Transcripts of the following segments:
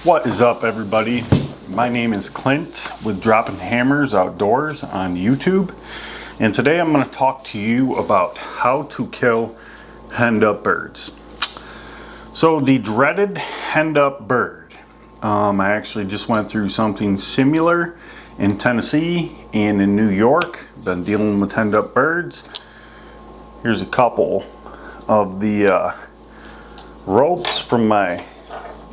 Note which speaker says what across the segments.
Speaker 1: What is up, everybody? My name is Clint with Dropping Hammers Outdoors on YouTube, and today I'm going to talk to you about how to kill henned up birds. So the dreaded henned up bird, I actually just went through something similar in Tennessee and in New York. Been dealing with henned up birds. Here's a couple of the ropes from my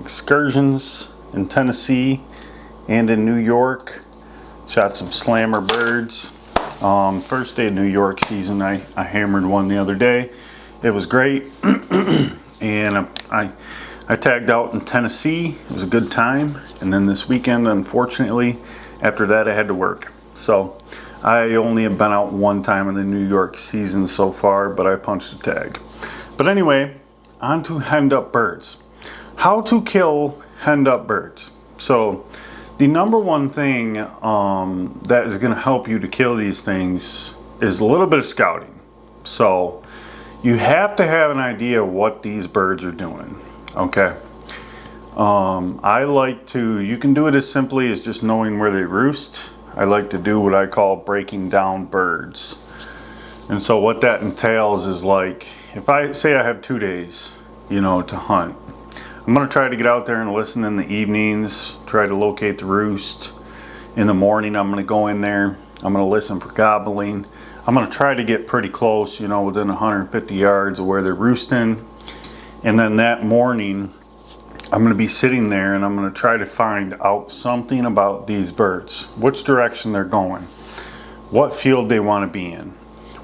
Speaker 1: excursions in Tennessee and in New York. Shot some slammer birds. First day of New York season, I hammered one the other day. It was great. And I tagged out in Tennessee. It was a good time. And then this weekend, unfortunately, after that I had to work. So I only have been out one time in the New York season so far, but I punched a tag. But anyway, on to henned up birds. How to kill henned up birds. So the number one thing that is going to help you to kill these things is a little bit of scouting. So you have to have an idea of what these birds are doing. Okay. I like to, you can do it as simply as just knowing where they roost. I like to do what I call breaking down birds. And so what that entails is, like, if I say I have 2 days, to hunt, I'm going to try to get out there and listen in the evenings, try to locate the roost. In the morning, I'm going to go in there. I'm going to listen for gobbling. I'm going to try to get pretty close, within 150 yards of where they're roosting. And then that morning, I'm going to be sitting there and I'm going to try to find out something about these birds. Which direction they're going. What field they want to be in.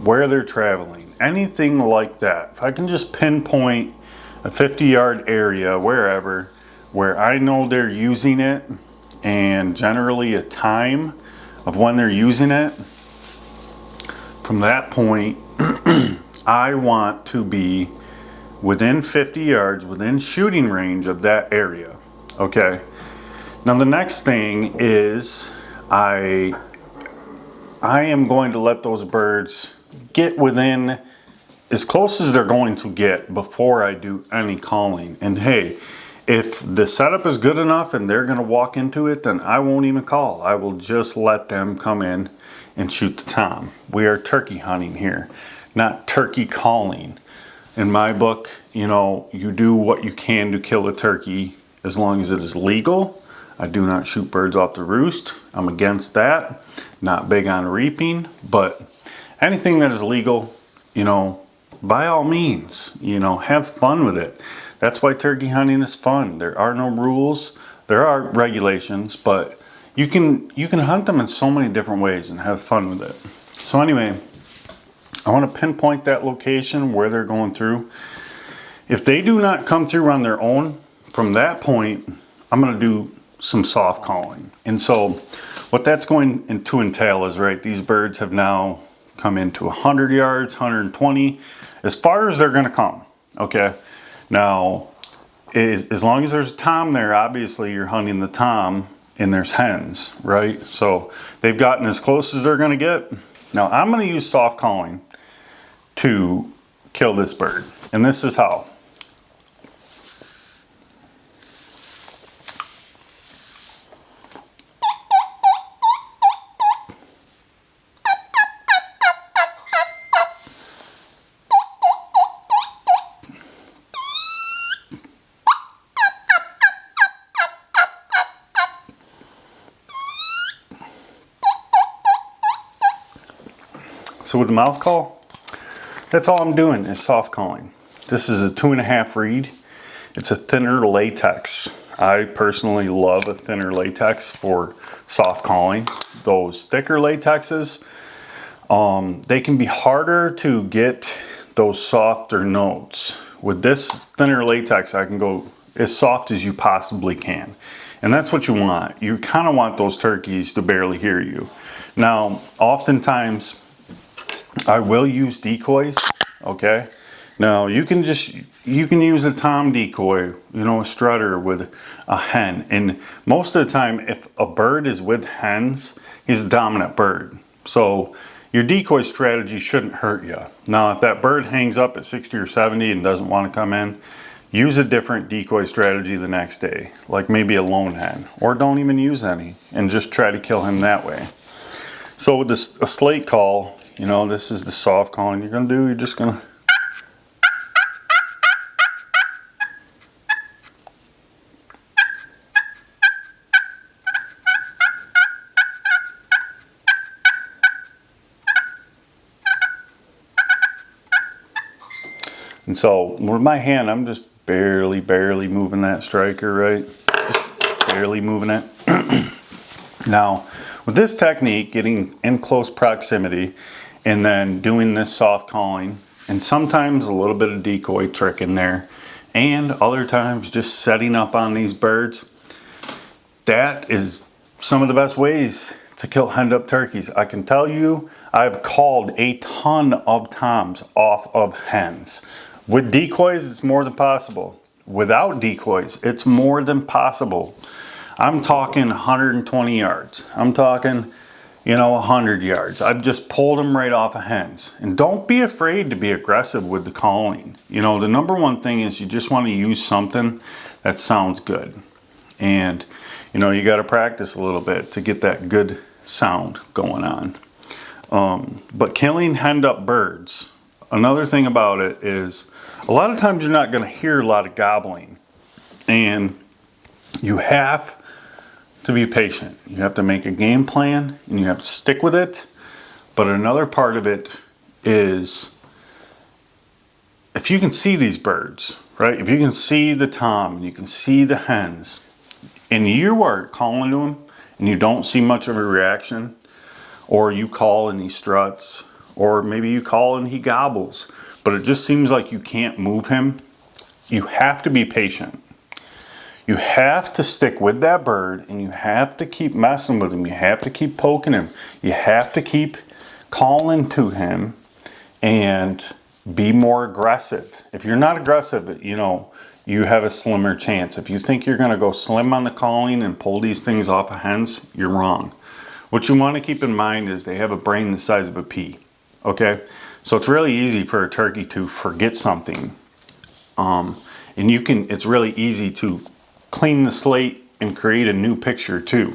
Speaker 1: Where they're traveling. Anything like that. If I can just pinpoint a 50-yard area, wherever, where I know they're using it, and generally a time of when they're using it, from that point, I want to be within 50 yards, within shooting range of that area. Okay. Now the next thing is I am going to let those birds get within as close as they're going to get before I do any calling. And hey, if the setup is good enough and they're going to walk into it, then I won't even call. I will just let them come in and shoot the tom. We are turkey hunting here, not turkey calling. In my book, you do what you can to kill a turkey as long as it is legal. I do not shoot birds off the roost. I'm against that. Not big on reaping, but anything that is legal, by all means, have fun with it. That's why turkey hunting is fun. There are no rules. There are regulations, but you can hunt them in so many different ways and have fun with it. So anyway, I want to pinpoint that location where they're going through. If they do not come through on their own, from that point, I'm going to do some soft calling. And so what that's going to entail is, right, these birds have now come into 100 yards, 120, as far as they're going to come. Okay. Now, as long as there's a tom there, obviously you're hunting the tom and there's hens, right? So they've gotten as close as they're going to get. Now I'm going to use soft calling to kill this bird. And this is how. So with the mouth call, that's all I'm doing is soft calling. This is a 2.5 reed. It's a thinner latex. I personally love a thinner latex for soft calling. Those thicker latexes, they can be harder to get those softer notes. With this thinner latex, I can go as soft as you possibly can. And that's what you want. You kind of want those turkeys to barely hear you. Now, oftentimes, I will use decoys, okay? Now, you can use a tom decoy, a strutter with a hen. And most of the time, if a bird is with hens, he's a dominant bird. So your decoy strategy shouldn't hurt you. Now, if that bird hangs up at 60 or 70 and doesn't want to come in, use a different decoy strategy the next day, like maybe a lone hen, or don't even use any and just try to kill him that way. So with this, a slate call, you know, this is the soft calling you're gonna do. You're just gonna and so with my hand, I'm just barely moving that striker, right? Just barely moving it. Now, with this technique, getting in close proximity and then doing this soft calling, and sometimes a little bit of decoy trick in there, and other times just setting up on these birds, that is some of the best ways to kill henned up turkeys. I can tell you, I've called a ton of toms off of hens. With decoys, it's more than possible. Without decoys, it's more than possible. I'm talking 120 yards. I'm talking, you know, 100 yards. I've just pulled them right off of hens. And don't be afraid to be aggressive with the calling. You know, the number one thing is you just want to use something that sounds good. And, you know, you got to practice a little bit to get that good sound going on. But killing henned up birds, another thing about it is a lot of times you're not going to hear a lot of gobbling. And you have to be patient. You have to make a game plan and you have to stick with it. But another part of it is if you can see these birds, right? If you can see the tom and you can see the hens and you are calling to them and you don't see much of a reaction, or you call and he struts, or maybe you call and he gobbles, but it just seems like you can't move him, you have to be patient. You have to stick with that bird and you have to keep messing with him. You have to keep poking him. You have to keep calling to him and be more aggressive. If you're not aggressive, you know, you have a slimmer chance. If you think you're going to go slim on the calling and pull these things off of hens, you're wrong. What you want to keep in mind is they have a brain the size of a pea. Okay? So it's really easy for a turkey to forget something. And it's really easy to clean the slate and create a new picture too.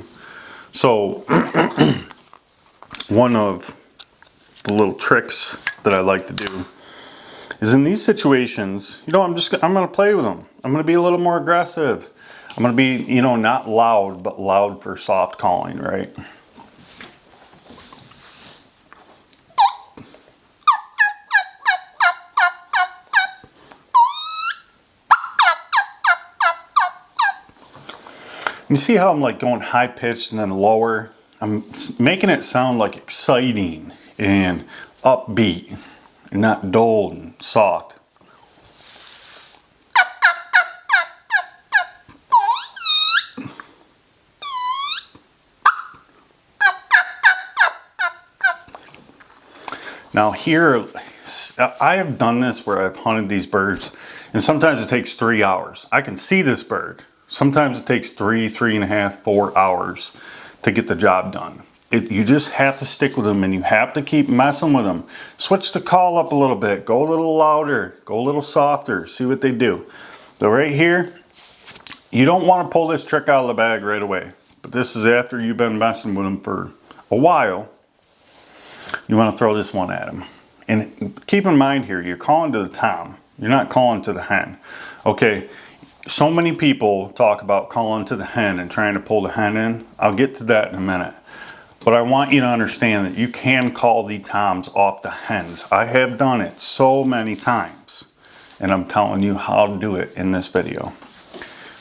Speaker 1: So one of the little tricks that I like to do is in these situations, you know, I'm going to play with them. I'm going to be a little more aggressive. I'm going to be, you know, not loud, but loud for soft calling, right? You see how I'm like going high pitched and then lower? I'm making it sound like exciting and upbeat and not dull and soft. Now here, I have done this where I've hunted these birds and sometimes it takes 3 hours. I can see this bird. Sometimes it takes 3.5, 4 hours to get the job done. You just have to stick with them and you have to keep messing with them. Switch the call up a little bit, go a little louder, go a little softer, see what they do. So right here, you don't want to pull this trick out of the bag right away. But this is after you've been messing with them for a while. You want to throw this one at them. And keep in mind here, you're calling to the tom. You're not calling to the hen. Okay. So many people talk about calling to the hen and trying to pull the hen in. I'll get to that in a minute. But I want you to understand that you can call the toms off the hens. I have done it so many times. And I'm telling you how to do it in this video.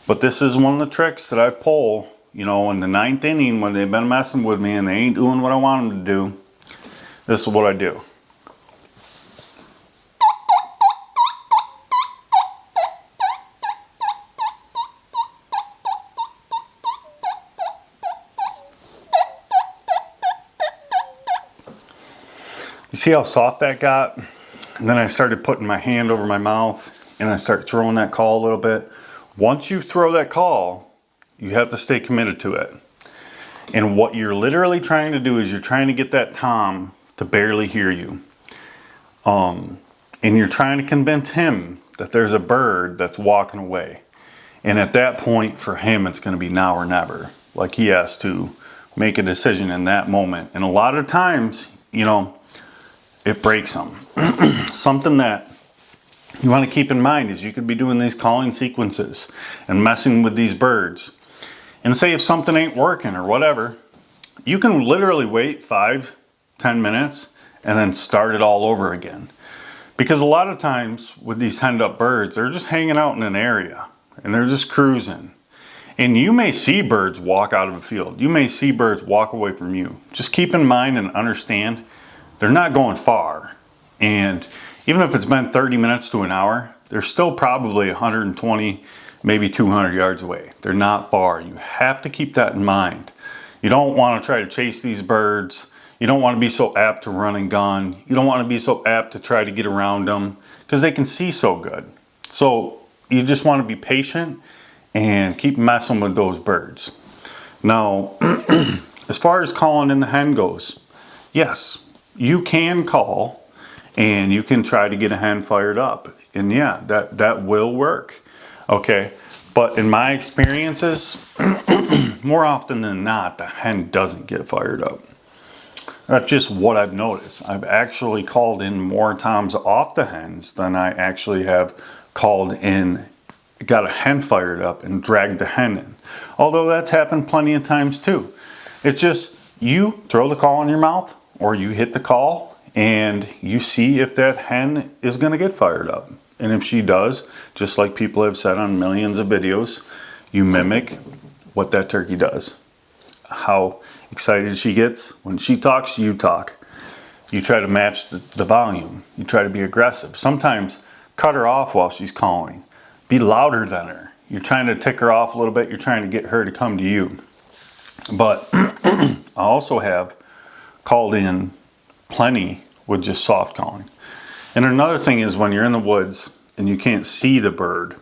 Speaker 1: But this is one of the tricks that I pull, you know, in the 9th inning when they've been messing with me and they ain't doing what I want them to do. This is what I do. You see how soft that got? And then I started putting my hand over my mouth and I start throwing that call a little bit. Once you throw that call, you have to stay committed to it. And what you're literally trying to do is you're trying to get that tom to barely hear you. And you're trying to convince him that there's a bird that's walking away. And at that point, for him, it's going to be now or never. Like, he has to make a decision in that moment. And a lot of times, you know, it breaks him. Something that you want to keep in mind is you could be doing these calling sequences and messing with these birds. And say if something ain't working or whatever, you can literally wait 5-10 minutes and then start it all over again. Because a lot of times with these henned up birds, they're just hanging out in an area and they're just cruising. And you may see birds walk out of a field. You may see birds walk away from you. Just keep in mind and understand they're not going far. And even if it's been 30 minutes to an hour, they're still probably 120, maybe 200 yards away. They're not far. You have to keep that in mind. You don't want to try to chase these birds. You don't want to be so apt to run and gun. You don't want to be so apt to try to get around them because they can see so good. So you just want to be patient and keep messing with those birds. Now, as far as calling in the hen goes, yes, you can call and you can try to get a hen fired up. And yeah, that will work. Okay, but in my experiences, more often than not, the hen doesn't get fired up. That's just what I've noticed. I've actually called in more toms off the hens than I actually have called in, got a hen fired up and dragged the hen in. Although that's happened plenty of times too. It's just, you throw the call in your mouth or you hit the call and you see if that hen is gonna get fired up. And if she does, just like people have said on millions of videos, you mimic what that turkey does. How excited she gets. When she talks, you talk. You try to match the volume. You try to be aggressive. Sometimes cut her off while she's calling. Be louder than her. You're trying to tick her off a little bit. You're trying to get her to come to you. But I also have called in plenty with just soft calling. And another thing is when you're in the woods and you can't see the bird,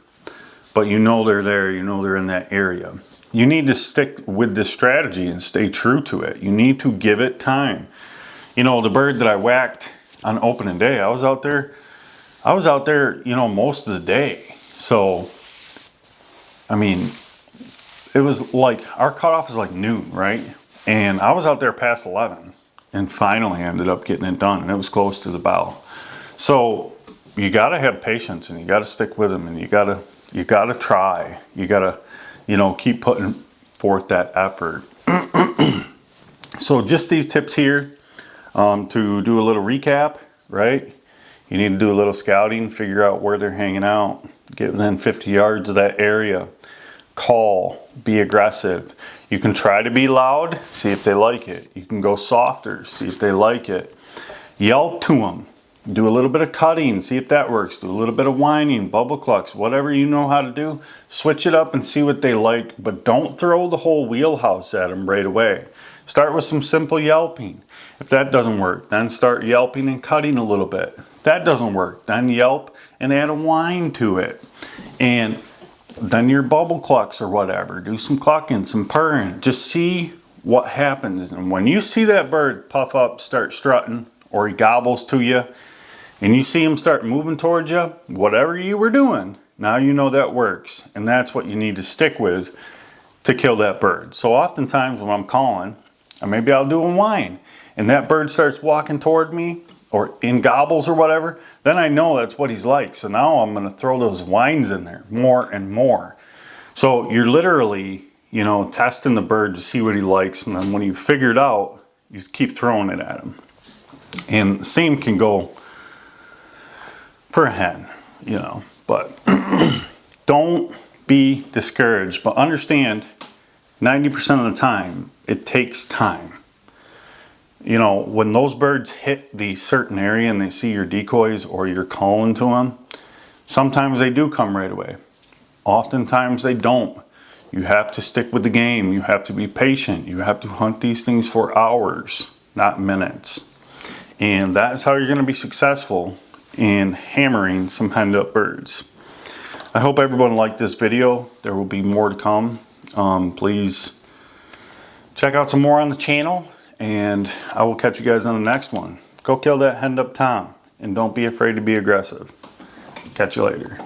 Speaker 1: but you know they're there, you know they're in that area. You need to stick with this strategy and stay true to it. You need to give it time. You know, the bird that I whacked on opening day, I was out there, you know, most of the day. So, I mean, it was like, our cutoff is like noon, right? And I was out there past 11 and finally ended up getting it done. And it was close to the bow. So you gotta have patience and you gotta stick with them and you gotta try. You gotta, you know, keep putting forth that effort. So just these tips here to do a little recap, right? You need to do a little scouting, figure out where they're hanging out, get within 50 yards of that area, call, be aggressive. You can try to be loud, see if they like it. You can go softer, see if they like it. Yelp to them. Do a little bit of cutting, see if that works. Do a little bit of whining, bubble clucks, whatever you know how to do. Switch it up and see what they like, but don't throw the whole wheelhouse at them right away. Start with some simple yelping. If that doesn't work, then start yelping and cutting a little bit. If that doesn't work, then yelp and add a whine to it. And then your bubble clucks or whatever. Do some clucking, some purring. Just see what happens. And when you see that bird puff up, start strutting, or he gobbles to you, and you see him start moving towards you, whatever you were doing, now you know that works. And that's what you need to stick with to kill that bird. So oftentimes when I'm calling, or maybe I'll do a whine, and that bird starts walking toward me, or in gobbles or whatever, then I know that's what he's like. So now I'm gonna throw those whines in there more and more. So you're literally, you know, testing the bird to see what he likes, and then when you figure it out, you keep throwing it at him. And the same can go for a hen, you know, but don't be discouraged, but understand 90% of the time, it takes time. You know, when those birds hit the certain area and they see your decoys or you're calling to them, sometimes they do come right away. Oftentimes they don't. You have to stick with the game. You have to be patient. You have to hunt these things for hours, not minutes. And that's how you're going to be successful in hammering some henned up birds. I hope everyone liked this video. There will be more to come. Please check out some more on the channel, and I will catch you guys on the next one. Go kill that henned up tom, and don't be afraid to be aggressive. Catch you later.